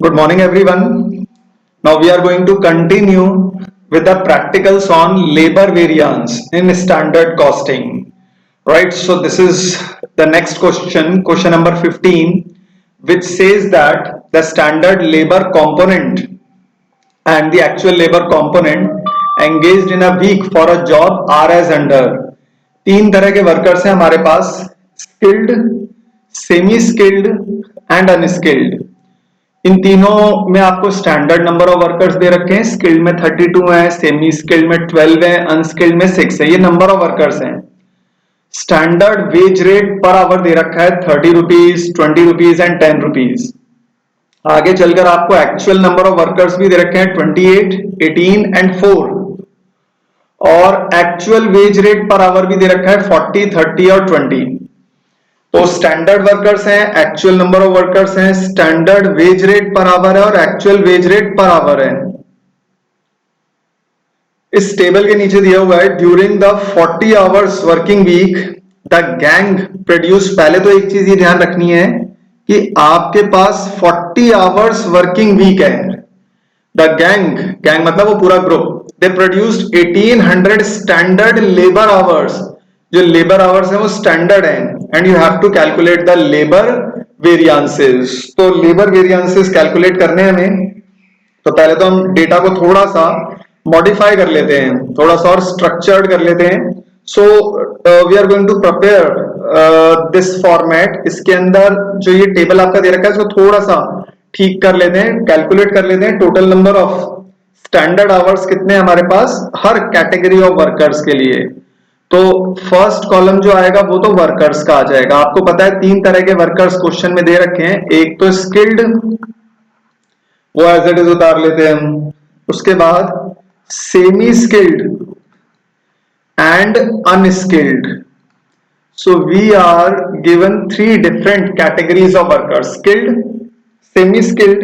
Good morning, everyone. Now we are going to continue with the practicals on labor variance in standard costing. Right, so this is the next question number 15, which says that the standard labor component and the actual labor component engaged in a week for a job are as under. तीन तरह के workers हैं हमारे पास, skilled, semi skilled and unskilled. इन तीनों में आपको स्टैंडर्ड नंबर ऑफ वर्कर्स दे रखे हैं। स्किल्ड में 32 है, सेमी स्किल्ड में 12 है, अनस्किल्ड में 6 है। ये नंबर ऑफ वर्कर्स हैं। Standard wage rate per hour दे रखा है 30 रुपीज, 20 रुपीज एंड 10 रुपीज। आगे चलकर आपको एक्चुअल नंबर ऑफ वर्कर्स भी दे रखे हैं 28, 18 एंड 4, और actual wage rate per hour भी दे रखा है 40, 30 और 20। तो स्टैंडर्ड वर्कर्स हैं, एक्चुअल नंबर ऑफ वर्कर्स हैं, standard wage rate per hour है और actual wage rate per hour है। इस टेबल के नीचे दिया हुआ है during the 40 hours working week the gang produce. पहले तो एक चीज ये ध्यान रखनी है कि आपके पास 40 आवर्स वर्किंग वीक है। द गैंग मतलब वो पूरा group, they produced 1800 standard labour hours. जो लेबर आवर्स है वो स्टैंडर्ड है, and you have to calculate the labour variances. तो लेबर वेरिएंसेस कैलकुलेट करने हैं हमें, तो पहले तो हम डेटा को थोड़ा सा मॉडिफाई कर लेते हैं, थोड़ा सा और स्ट्रक्चर्ड कर लेते हैं। So we are going to prepare this format. इसके अंदर जो ये टेबल आपका दे रखा है इसको थोड़ा सा ठीक कर लेते हैं, कैलकुलेट कर लेते हैं total number of standard hours कितने हैं हमारे पास हर कैटेगरी ऑफ वर्कर्स के लिए। तो फर्स्ट कॉलम जो आएगा वो तो वर्कर्स का आ जाएगा। आपको पता है तीन तरह के वर्कर्स क्वेश्चन में दे रखे हैं। एक तो स्किल्ड, वो एज इट इज उतार लेते हैं हम। उसके बाद semi skilled and unskilled. So we are given 3 different categories of workers, skilled, semi skilled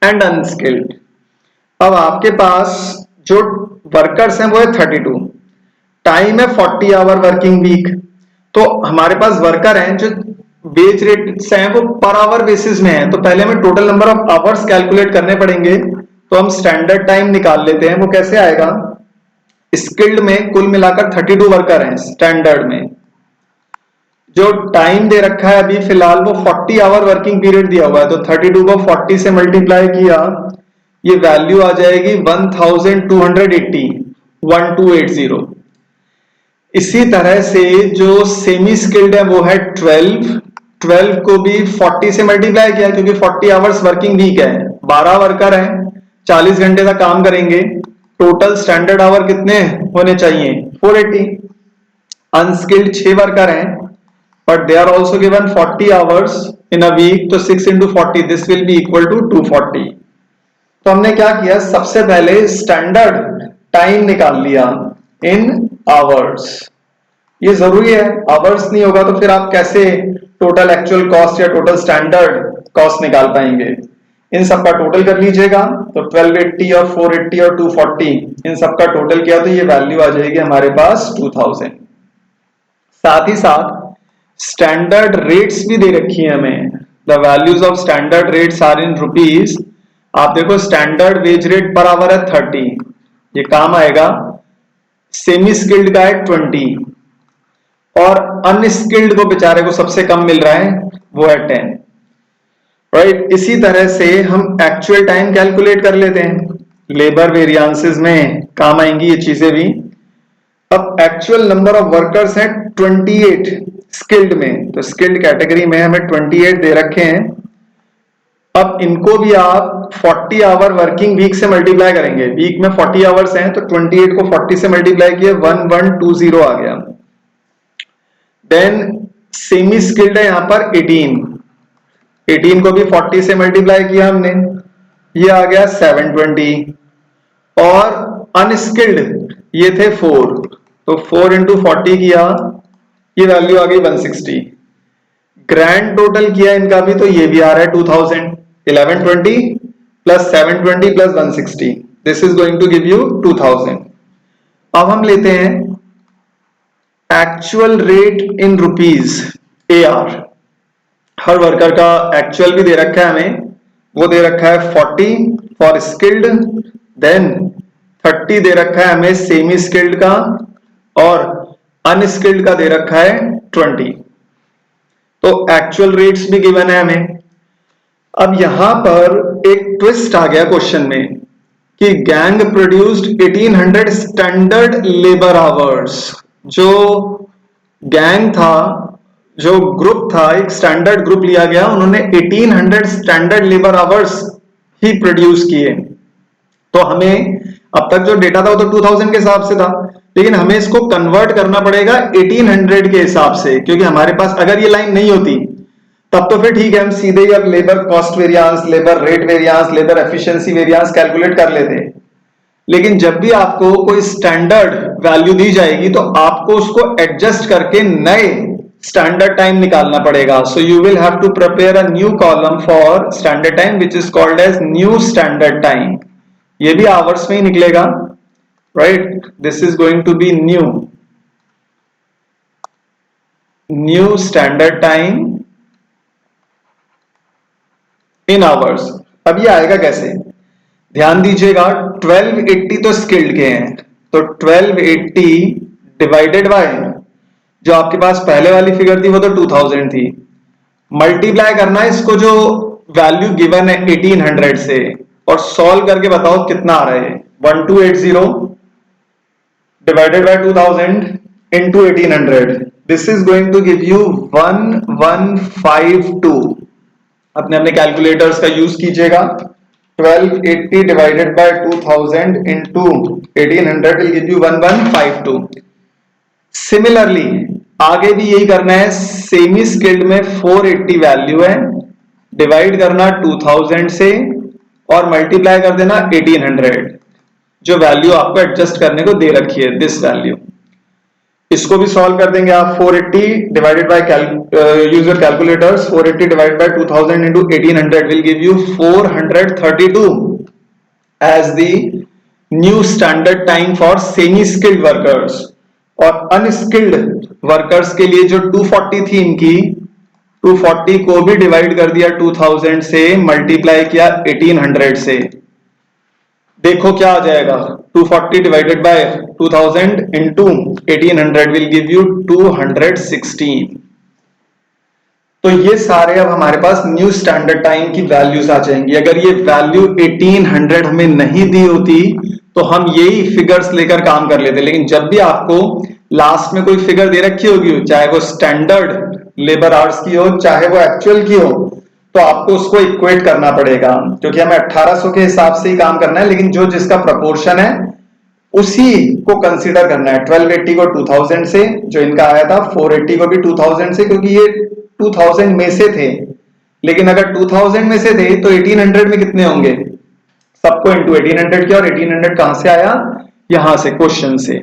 and unskilled. अब आपके पास जो वर्कर्स हैं वो है 32, टाइम है 40 आवर वर्किंग वीक। तो हमारे पास वर्कर हैं जो वेज रेट्स हैं वो पर आवर बेसिस में है। तो पहले हमें total number of hours calculate करने पड़ेंगे। तो हम स्टैंडर्ड टाइम निकाल लेते हैं। वो कैसे आएगा, स्किल्ड में कुल मिलाकर 32 वर्कर हैं, स्टैंडर्ड में जो टाइम दे रखा है अभी फिलहाल वो 40 आवर वर्किंग पीरियड दिया हुआ है। तो 32 को 40 से मल्टीप्लाई किया, ये वैल्यू आ जाएगी 1280, 1280। इसी तरह से जो सेमी स्किल्ड है वो है 12 को भी 40 से मल्टीप्लाई किया क्योंकि 40 आवर्स वर्किंग वीक है, 12 वर्कर हैं, 40 घंटे का काम करेंगे। टोटल स्टैंडर्ड आवर कितने होने चाहिए, 480। अनस्किल्ड 6 वर्कर हैं, but they are also given 40 hours in a week, तो 6 into 40 this will be equal to 240। तो हमने क्या किया, सबसे पहले स्टैंडर्ड टाइम निकाल लिया इन आवर्स। ये जरूरी है, आवर्स नहीं होगा तो फिर आप कैसे टोटल एक्चुअल कॉस्ट या टोटल स्टैंडर्ड कॉस्ट निकाल पाएंगे। इन सबका टोटल कर लीजिएगा, तो 1280 और 480 और 240 इन सबका टोटल किया तो ये वैल्यू आ जाएगी हमारे पास 2000। साथ ही साथ स्टैंडर्ड रेट्स भी दे रखी है हमें। The values of standard rates are in rupees. आप देखो standard wage rate per hour है 30, ये काम आएगा। सेमी स्किल्ड का है 20 और अनस्किल्ड को बेचारे को सबसे कम मिल रहा है, वो है 10। राइट, इसी तरह से हम एक्चुअल टाइम कैलकुलेट कर लेते हैं। लेबर वेरिएंसेस में काम आएंगी ये चीजें भी। अब एक्चुअल नंबर ऑफ वर्कर्स हैं 28 स्किल्ड में, तो स्किल्ड कैटेगरी में हमें 28 दे रखे हैं। अब इनको भी आप 40 आवर वर्किंग वीक से मल्टीप्लाई करेंगे। वीक में 40 आवर्स हैं तो 28 को 40 से मल्टीप्लाई किए 1120 आ गया। देन सेमी स्किल्ड है यहां पर 18 को भी 40 से मल्टीप्लाई किया हमने, ये आ गया 720। और अनस्किल्ड ये थे 4, तो 4 इंटू 40 किया, ये वैल्यू आ गई 160। ग्रैंड टोटल किया इनका भी तो ये भी आ रहा है 2000। 1120 plus 720 plus 160, this is going to give you 2000। अब हम लेते हैं actual rate in rupees AR। हर वर्कर का एक्चुअल भी दे रखा है हमें, वो दे रखा है 40 फॉर स्किल्ड, देन 30 दे रखा है हमें सेमी स्किल्ड का, और अनस्किल्ड का दे रखा है 20। तो एक्चुअल रेट्स भी गिवन है हमें। अब यहां पर एक ट्विस्ट आ गया क्वेश्चन में कि gang produced 1800 standard labour hours. जो गैंग था, जो ग्रुप था, एक स्टैंडर्ड ग्रुप लिया गया, उन्होंने 1800 स्टैंडर्ड लेबर आवर्स ही प्रोड्यूस किए। तो हमें अब तक जो डेटा था वो तो 2000 के हिसाब से था, लेकिन हमें इसको कन्वर्ट करना पड़ेगा 1800 के हिसाब से, क्योंकि हमारे पास अगर ये लाइन नहीं होती तब तो फिर ठीक है, हम सीधे ही अब labour cost variance, labour rate variance, labour efficiency variance calculate कर लेते। लेकिन जब भी आपको कोई स्टैंडर्ड वैल्यू दी जाएगी तो आपको उसको एडजस्ट करके नए स्टैंडर्ड टाइम निकालना पड़ेगा। So you will have to prepare a new column for standard time which is called as new standard time. ये भी आवर्स में ही निकलेगा, right? This is going to be new standard time in hours. अब ये आएगा कैसे, ध्यान दीजिएगा। 1280 तो स्किल्ड के हैं, तो 1280 डिवाइडेड बाय जो आपके पास पहले वाली फिगर थी वो तो 2000 थी, मल्टीप्लाई करना है इसको जो वैल्यू गिवन है 1800 से, और सॉल्व करके बताओ कितना आ रहा है। 1280 divided by 2000 into 1800, this is going to give you 1152। अपने अपने कैलकुलेटर्स का यूज कीजिएगा। 1280 divided by 2000 into 1800 will give you 1152। Similarly आगे भी यही करना है। सेमी स्किल्ड में 480 वैल्यू है, डिवाइड करना 2000 से और मल्टीप्लाई कर देना 1800, जो वैल्यू आपको एडजस्ट करने को दे रखी है, दिस वैल्यू। इसको भी सॉल्व कर देंगे आप। 480 divided by use your calculators, 480 divided by 2000 into 1800 will give you 432 as the new standard time for semi skilled workers. और अनस्किल्ड वर्कर्स के लिए जो 240 थी इनकी, 240 को भी डिवाइड कर दिया 2000 से, मल्टीप्लाई किया 1800 से। देखो क्या आ जाएगा, 240 divided by 2000 into 1800 will give you 216। तो ये सारे अब हमारे पास न्यू स्टैंडर्ड टाइम की वैल्यूज आ जाएंगी। अगर ये वैल्यू 1800 हमें नहीं दी होती तो हम यही फिगर्स लेकर काम कर लेते, लेकिन जब भी आपको लास्ट में कोई फिगर दे रखी होगी, चाहे वो स्टैंडर्ड लेबर आवर्स की हो चाहे वो एक्चुअल की हो, तो आपको उसको इक्वेट करना पड़ेगा, क्योंकि हमें 1800 के हिसाब से ही काम करना है, लेकिन जो जिसका प्रपोर्शन है उसी को कंसीडर करना है। 1280 को 2000 से, जो इनका आया था 480 को भी 2000 से, क्योंकि ये 2000 में से थे। लेकिन अगर 2000 में से थे तो 1800 में कितने होंगे, सबको इंटू 1800 किया, और 1800 कहां से आया, यहां से, क्वेश्चन से।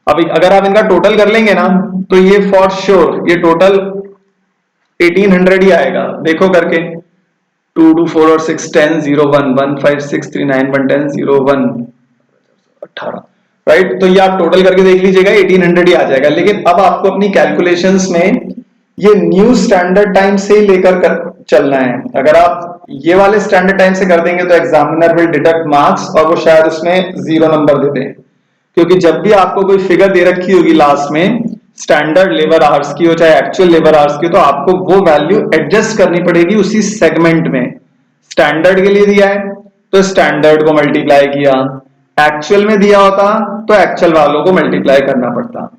अब अगर आप इनका टोटल कर लेंगे ना तो ये फॉर श्योर ये टोटल 1800 ही आएगा। देखो करके, 2 2 4 और 6 10 0 1 1 5 6 3 9 1 10 0 1 18, राइट? तो ये आप टोटल करके देख लीजिएगा, 1800 ही आ जाएगा। लेकिन अब आपको अपनी कैलकुलेशंस में ये न्यू स्टैंडर्ड टाइम से ही लेकर चलना है। अगर आप ये वाले स्टैंडर्ड टाइम से कर देंगे तो एग्जामिनर विल डिडक्ट मार्क्स, और वो शायद उसमें 0 नंबर दे दे, क्योंकि जब भी आपको कोई फिगर दे रखी होगी लास्ट में, स्टैंडर्ड लेबर आवर्स की हो चाहे एक्चुअल लेबर आवर्स की, तो आपको वो वैल्यू एडजस्ट करनी पड़ेगी उसी सेगमेंट में। स्टैंडर्ड के लिए दिया है तो स्टैंडर्ड को मल्टीप्लाई किया, एक्चुअल में दिया होता तो एक्चुअल वालों को मल्टीप्लाई करना पड़ता,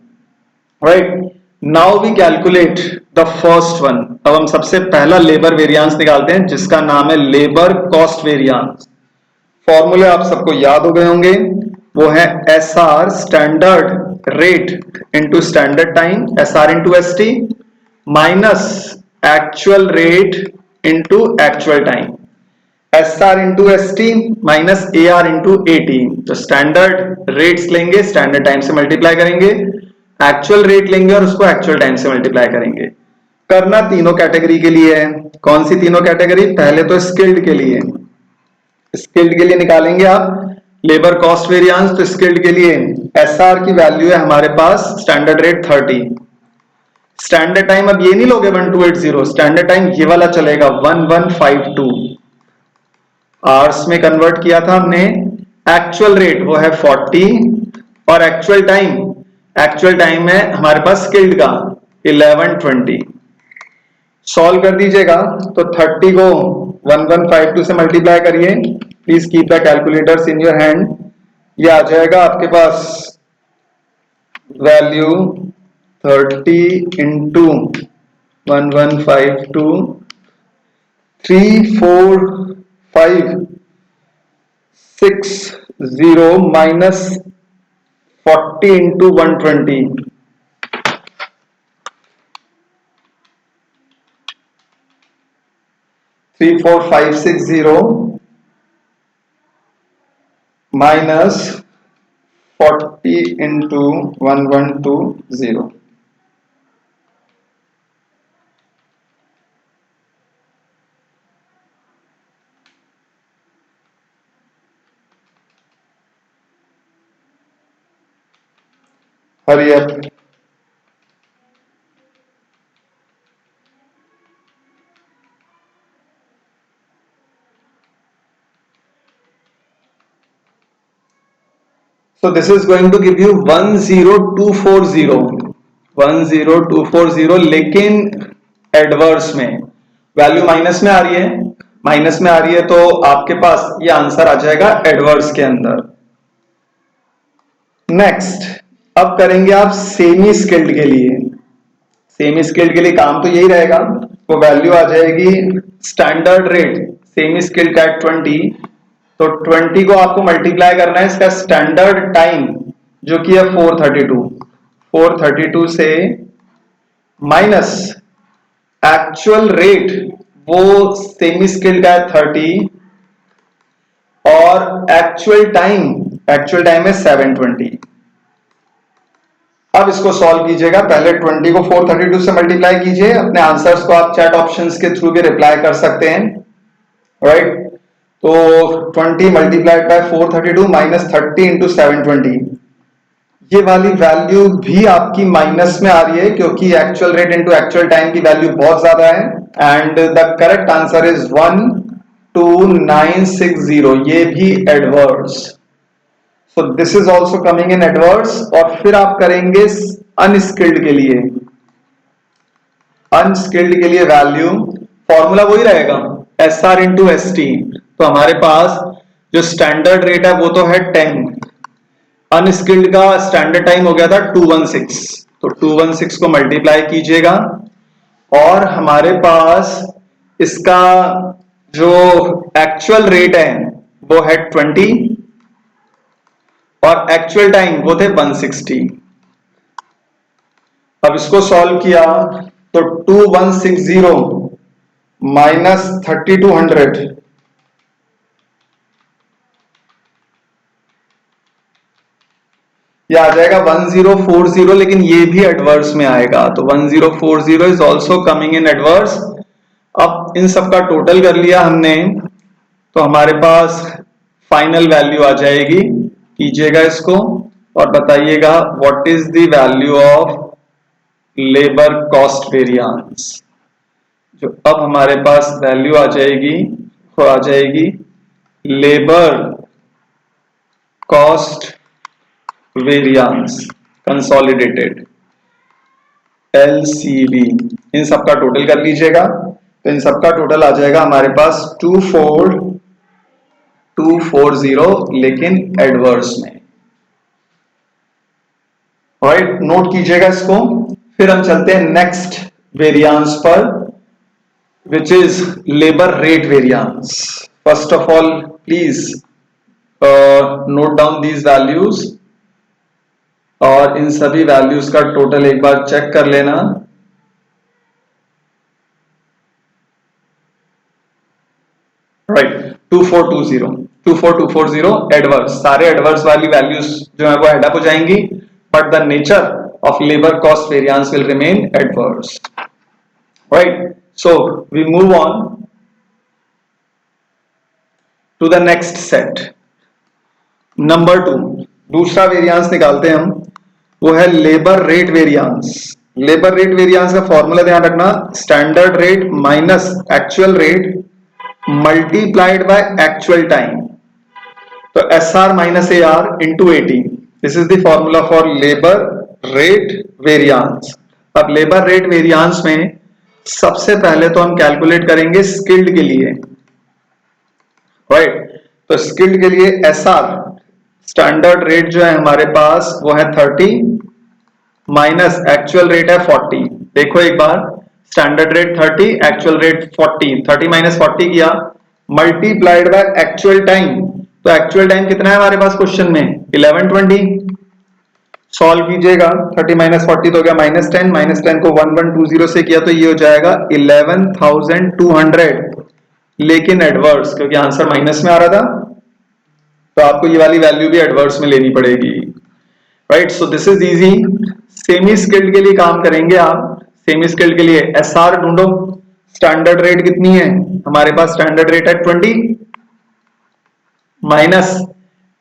right? Now we calculate the first one. अब हम सबसे पहला लेबर वेरिएंस निकालते हैं, जिसका नाम है लेबर कॉस्ट वेरिएंस। फॉर्मूले आप सबको याद हो गए होंगे, वो है SR standard rate into standard time, SR into ST, minus actual rate into actual time, SR into ST minus AR into AT। तो स्टैंडर्ड रेट्स लेंगे, स्टैंडर्ड टाइम से मल्टीप्लाई करेंगे, एक्चुअल रेट लेंगे और उसको एक्चुअल टाइम से multiply करेंगे। करना तीनों कैटेगरी के लिए है। कौन सी तीनों कैटेगरी? पहले तो स्किल्ड के लिए, स्किल्ड के लिए निकालेंगे आप लेबर कॉस्ट वेरिएंस। तो स्किल्ड के लिए SR की वैल्यू है हमारे पास स्टैंडर्ड रेट 30, स्टैंडर्ड टाइम अब ये नहीं लोगे 1280, स्टैंडर्ड टाइम ये वाला चलेगा 1152। आवर्स में कन्वर्ट किया था हमने। एक्चुअल रेट वो है 40 और एक्चुअल टाइम है हमारे पास स्किल्ड का 1120। सॉल्व कर दीजिएगा तो 30 को 1152 से मल्टीप्लाई करिए। Please keep the calculators in your hand. ये आ जाएगा आपके पास value 30 into 1152 3456 minus 40 into 120 34560 minus 40 into 1120। Hurry up. So this is going to give you 10240 लेकिन एडवर्स में वैल्यू माइनस में आ रही है तो आपके पास ये आंसर आ जाएगा एडवर्स के अंदर। नेक्स्ट अब करेंगे आप सेमी स्किल्ड के लिए। सेमी स्किल्ड के लिए काम तो यही रहेगा, वो वैल्यू आ जाएगी स्टैंडर्ड रेट सेमी स्किल्ड का 20, तो 20 को आपको मल्टीप्लाई करना है इसका स्टैंडर्ड टाइम जो कि है 432 से माइनस एक्चुअल रेट वो सेमी स्किल्ड का है 30 और एक्चुअल टाइम है 720। अब इसको सॉल्व कीजिएगा। पहले 20 को 432 से मल्टीप्लाई कीजिए। अपने आंसर्स को आप चैट ऑप्शंस के थ्रू भी रिप्लाई कर सकते हैं, राइट। तो 20 मल्टीप्लाइड बाय 432 माइनस 30 इंटू 720, ये वाली वैल्यू भी आपकी माइनस में आ रही है क्योंकि actual rate into actual time की वैल्यू बहुत ज्यादा है। And the correct answer is 12960, ये भी adverse. So this is also coming in adverse. और फिर आप करेंगे अनस्किल्ड के लिए। अनस्किल्ड के लिए वैल्यू फॉर्मूला वही रहेगा SR इंटू ST। तो हमारे पास जो स्टैंडर्ड रेट है वो तो है 10, अनस्किल्ड का स्टैंडर्ड टाइम हो गया था 216, तो 216 को मल्टीप्लाई कीजिएगा और हमारे पास इसका जो एक्चुअल रेट है वो है 20 और एक्चुअल टाइम वो थे 160। अब इसको सॉल्व किया तो 2160 माइनस 3200 ये आ जाएगा 1040, लेकिन ये भी एडवर्स में आएगा। तो 1040 is also coming in adverse. अब इन सब का टोटल कर लिया हमने तो हमारे पास फाइनल वैल्यू आ जाएगी। कीजिएगा इसको और बताइएगा what is the value of labour cost variance. जो अब हमारे पास वैल्यू आ जाएगी वो आ जाएगी labour cost variance consolidated LCV। इन सब का टोटल कर लीजिएगा तो इन सब का टोटल आ जाएगा हमारे पास 24240, लेकिन एडवर्स में, राइट। नोट कीजिएगा इसको। फिर हम चलते हैं नेक्स्ट वेरिएंस पर, which is labour rate variance. First of all please note down these values और इन सभी वैल्यूज का टोटल एक बार चेक कर लेना। राइट, 24240 एडवर्स, सारे एडवर्स वाली वैल्यूज जो है वो एड अप हो जाएंगी, but the nature of labour cost variance will remain adverse, right. So we move on to the next set. Number 2, दूसरा वेरिएंस निकालते हैं हम, वो है labour rate variance. Labour rate variance का फॉर्मूला ध्यान रखना, standard rate minus actual rate multiplied by actual time, तो SR minus AR into 80, this is the formula for labour rate variance. अब लेबर रेट वेरियांस में सबसे पहले तो हम कैलकुलेट करेंगे स्किल्ड के लिए, राइट। तो स्किल्ड के लिए SR स्टैंडर्ड रेट जो है हमारे पास वो है 30 माइनस एक्चुअल रेट है 40। देखो एक बार, standard rate 30, actual rate 40, 30 minus 40 किया, मल्टीप्लाइड बाय एक्चुअल टाइम, तो एक्चुअल टाइम कितना है हमारे पास क्वेश्चन में 1120। सॉल्व कीजिएगा, 30 माइनस 40 तो हो गया -10, -10 को 1120 से किया तो ये हो जाएगा 11,200, लेकिन एडवर्स, क्योंकि आंसर माइनस में आ रहा था तो आपको ये वाली वैल्यू भी एडवर्स में लेनी पड़ेगी, right. So this is easy. Semi skilled के लिए काम करेंगे आप, सेमी स्किल्ड के लिए SR ढूंढो, स्टैंडर्ड रेट कितनी है हमारे पास, स्टैंडर्ड रेट है 20 माइनस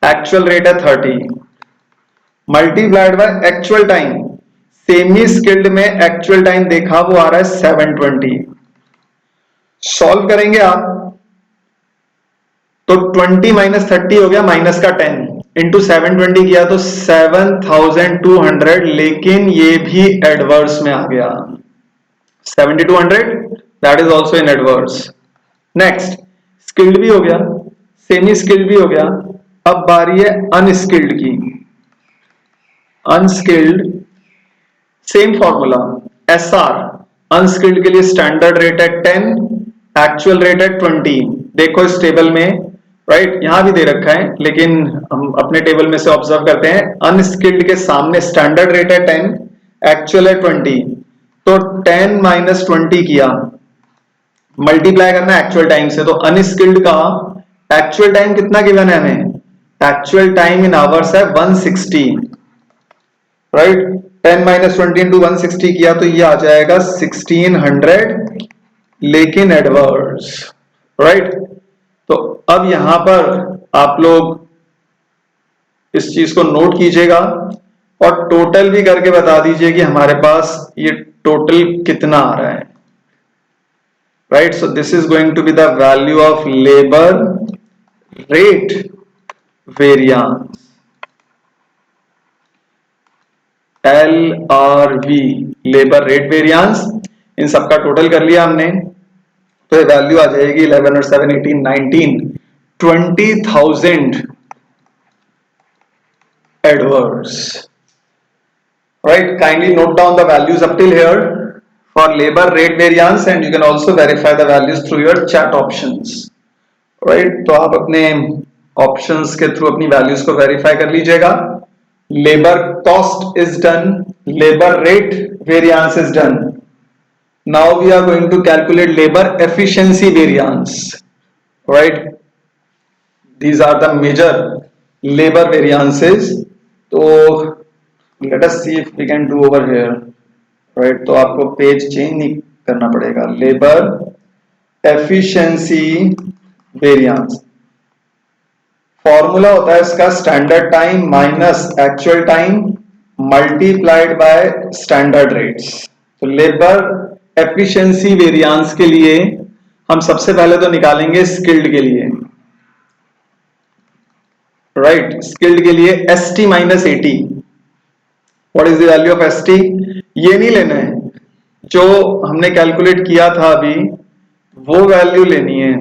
एक्चुअल रेट है 30 multiplied by actual time. Semi skilled में एक्चुअल टाइम देखा वो आ रहा है 720। सॉल्व करेंगे आप तो 20 माइनस 30 हो गया माइनस का 10 इंटू 720 किया तो 7,200, लेकिन ये भी एडवर्स में आ गया 7,200, that is also in adverse. Next skilled भी हो गया, सेमी स्किल्ड भी हो गया, अब बारी है अनस्किल्ड की। Unskilled same formula, SR unskilled के लिए स्टैंडर्ड रेट है 10, एक्चुअल रेट है 20। देखो इस टेबल में, राइट, यहां भी दे रखा है लेकिन हम अपने टेबल में से ऑब्जर्व करते हैं, अनस्किल्ड के सामने स्टैंडर्ड रेट है 10, एक्चुअल है 20, तो 10 माइनस 20 किया, मल्टीप्लाई करना एक्चुअल टाइम से, तो अनस्किल्ड का एक्चुअल टाइम कितना गिवन है हमें, एक्चुअल टाइम इन आवर्स है 160, राइट। 10 माइनस 20 इंटू 160 किया तो ये आ जाएगा 1600, लेकिन एडवर्स, राइट। तो अब यहां पर आप लोग इस चीज को नोट कीजिएगा और टोटल भी करके बता दीजिए कि हमारे पास ये टोटल कितना आ रहा है, right. So this is going to be the value of labour rate variance, LRV, labour rate variance. इन सबका टोटल कर लिया हमने तो ये वैल्यू आ जाएगी 11 और 7 18 19 20,000 adverse, right. Kindly note down the values up till here for labor rate variance and you can also verify the values through your chat options, right. तो आप अपने options के थ्रू अपनी values को verify कर लीजिएगा। labor cost is done, labor rate variance is done. Now we are going to calculate labor efficiency variance, right. These are the major labor variances. So let us see if we can do over here, right. तो आपको page change नहीं करना पड़ेगा। labor efficiency variance formula होता है इसका standard time minus actual time multiplied by standard rates. तो labour efficiency variance के लिए हम सबसे पहले तो निकालेंगे स्किल्ड के लिए, राइट। स्किल्ड के लिए ST minus 80, what is the value of ST, ये नहीं लेना है, जो हमने कैलकुलेट किया था अभी वो वैल्यू लेनी है,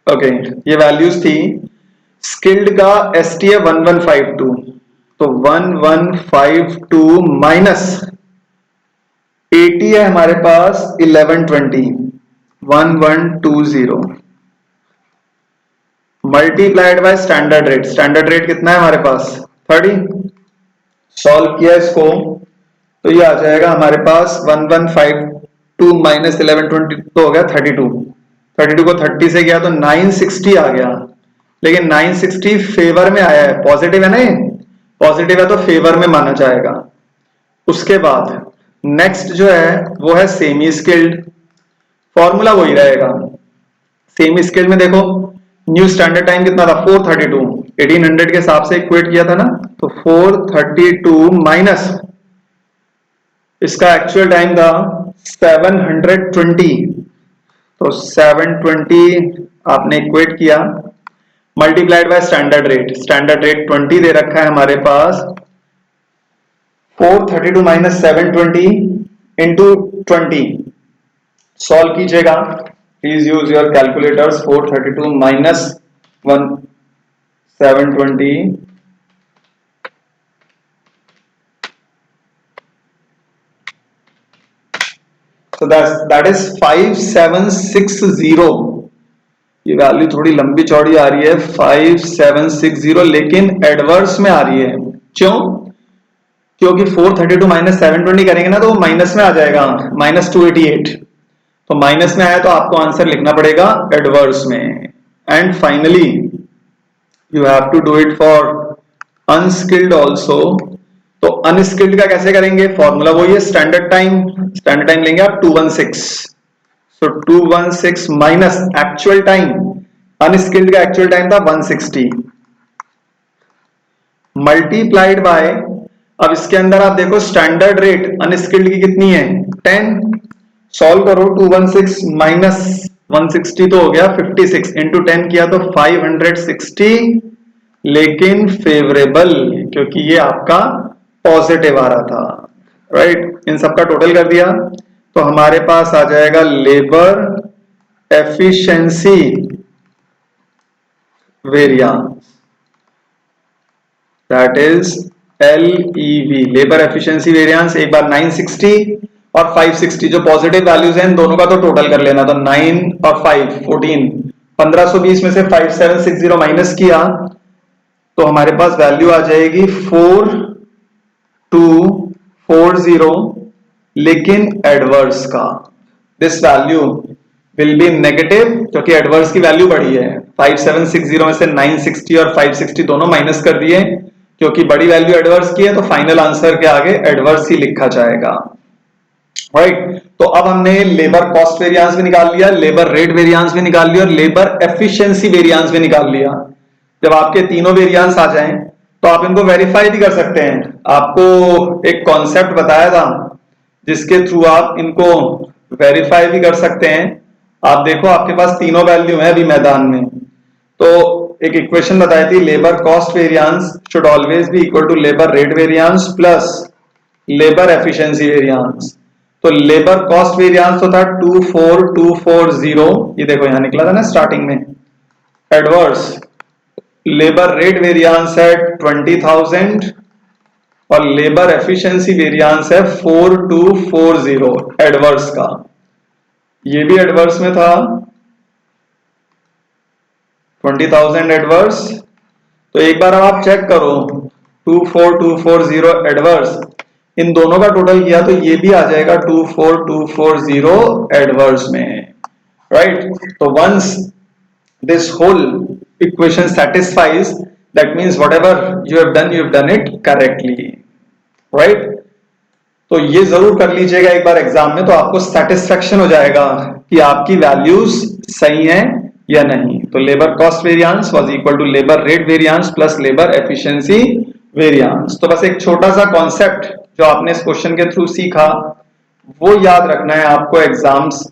ओके। ये वैल्यूज थी, स्किल्ड का ST है 1152, तो 1152 माइनस 80 है हमारे पास 1120, 1120 multiplied by standard rate. Standard rate कितना है हमारे पास 30। सॉल्व किया इसको तो ये आ जाएगा हमारे पास 1152 माइनस 1120 तो हो गया 32, 32 को 30 से गया तो 960 आ गया, लेकिन 960 फेवर में आया है, पॉजिटिव है ना, पॉजिटिव है तो फेवर में माना जाएगा। उसके बाद नेक्स्ट जो है वो है सेमी स्किल्ड, फॉर्मूला वही रहेगा। सेमी स्किल्ड में देखो न्यू स्टैंडर्ड टाइम कितना था 432, 1800 के हिसाब से इक्वेट किया था ना, तो 432 माइनस इसका एक्चुअल टाइम था 720, तो 720 आपने इक्वेट किया, मल्टीप्लाइड बाय स्टैंडर्ड रेट 20 दे रखा है हमारे पास, 432 माइनस 720 इंटू 20 सॉल्व कीजिएगा, please use your calculators. 432 minus 720 so that is 5760। ये वैल्यू थोड़ी लंबी चौड़ी आ रही है 5760, लेकिन एडवर्स में आ रही है। क्यों? क्योंकि 432 माइनस 720 करेंगे ना तो वो माइनस में आ जाएगा, -288, तो माइनस में आया तो आपको आंसर लिखना पड़ेगा एडवर्स में। And finally you have to do it for unskilled also. तो अनस्किल्ड का कैसे करेंगे? फॉर्मूला वही है, स्टैंडर्ड टाइम लेंगे आप 216, सो 216 माइनस एक्चुअल टाइम, अनस्किल्ड का एक्चुअल टाइम था 160, मल्टीप्लाइड बाय, अब इसके अंदर आप देखो स्टैंडर्ड रेट अनस्किल्ड की कितनी है 10, सॉल्व करो, 216 माइनस 160 तो हो गया 56, इंटू 10 किया तो 560, लेकिन फेवरेबल, क्योंकि ये आपका पॉजिटिव आ रहा था, राइट। इन सबका टोटल कर दिया तो हमारे पास आ जाएगा labour efficiency variance, that is LEV, labour efficiency variance. एक बार 960 और 560 जो पॉजिटिव वैल्यूज हैं, इन दोनों का तो टोटल कर लेना, तो 9 और 5 14, 1520 में से 5760 माइनस किया तो हमारे पास वैल्यू आ जाएगी 4240, लेकिन एडवर्स का this value will be negative, क्योंकि एडवर्स की वैल्यू बढ़ी है। 5760 में से 960 और 560 दोनों माइनस कर दिए, क्योंकि बड़ी वैल्यू एडवर्स की है, तो फाइनल आंसर के आगे एडवर्स ही लिखा जाएगा, राइट। तो अब हमने लेबर कॉस्ट वेरिएंस भी निकाल लिया, लेबर रेट वेरिएंस भी निकाल लिया और लेबर एफिशिएंसी वेरिएंस भी निकाल लिया। जब आपके तीनों वेरिएंस आ जाएं तो आप इनको वेरीफाई भी कर सकते हैं। आपको एक कॉन्सेप्ट बताया था जिसके थ्रू आप इनको वेरीफाई भी कर सकते हैं। आप देखो आपके पास तीनों वैल्यू है अभी मैदान में, तो एक इक्वेशन बताई थी, labour cost variance should always be equal to labour rate variance plus labour efficiency variance. तो लेबर कॉस्ट वेरिएंस तो था 24240, ये देखो यहां निकला था ना स्टार्टिंग में, एडवर्स लेबर रेट वेरिएंस है 20,000 और लेबर एफिशिएंसी वेरिएंस है 4240 एडवर्स का, ये भी एडवर्स में था 20,000 एडवर्स। तो एक बार आप चेक करो 24240 एडवर्स, इन दोनों का टोटल किया तो ये भी आ जाएगा 24240 एडवर्स में, राइट। तो once this whole equation satisfies, that means whatever you have done it correctly, right। तो ये जरूर कर लीजिएगा एक बार एग्जाम में, तो आपको सेटिस्फेक्शन हो जाएगा कि आपकी वैल्यूज सही हैं या नहीं। तो labour cost variance was equal to labour rate variance plus labour efficiency variance. तो बस एक छोटा सा कॉन्सेप्ट जो आपने इस क्वेश्चन के थ्रू सीखा वो याद रखना है आपको एग्जाम्स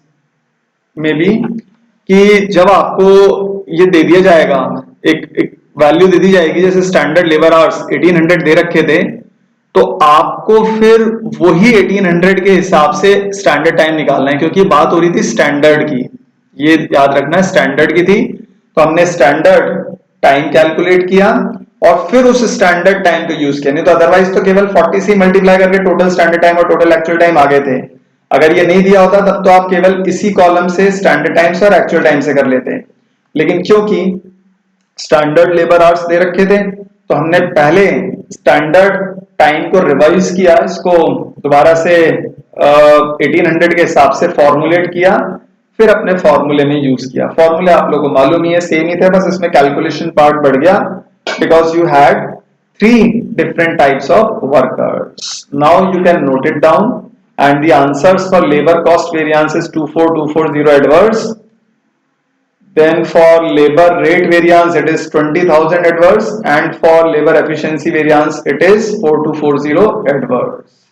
में भी, कि जब आपको ये दे दिया जाएगा, एक वैल्यू दे दी जाएगी, जैसे स्टैंडर्ड लेबर आवर्स 1800 दे रखे थे, तो आपको फिर वही 1800 के हिसाब से स्टैंडर्ड टाइम निकालना है, क्योंकि बात हो रही थी स्टैंडर्ड की, ये याद रखना है स्टैंडर्ड की थी। तो हमने स्टैंडर्ड टाइम कैलकुलेट किया और फिर उस स्टैंडर्ड टाइम को यूज किया, नहीं तो अदरवाइज तो केवल 40 से मल्टीप्लाई करके टोटल स्टैंडर्ड टाइम और टोटल एक्चुअल टाइम आ गए थे। अगर ये नहीं दिया होता तब तो आप केवल इसी कॉलम से स्टैंडर्ड टाइम से और एक्चुअल टाइम से कर लेते, लेकिन क्योंकि स्टैंडर्ड लेबर आवर्स दे रखे थे तो हमने पहले स्टैंडर्ड टाइम को रिवाइज किया, इसको दोबारा से 1800 के हिसाब से फॉर्मुलेट किया, फिर अपने फॉर्मूले में यूज किया। फॉर्मूले आप लोगों को मालूम ही है, सेम ही थे, बस इसमें कैलकुलेशन पार्ट बढ़ गया because you had 3 different types of workers. Now you can note it down, and the answers for labor cost variance is 24240 adverse. Then for labor rate variance it is 20,000 adverse, and for labor efficiency variance it is 4240 adverse.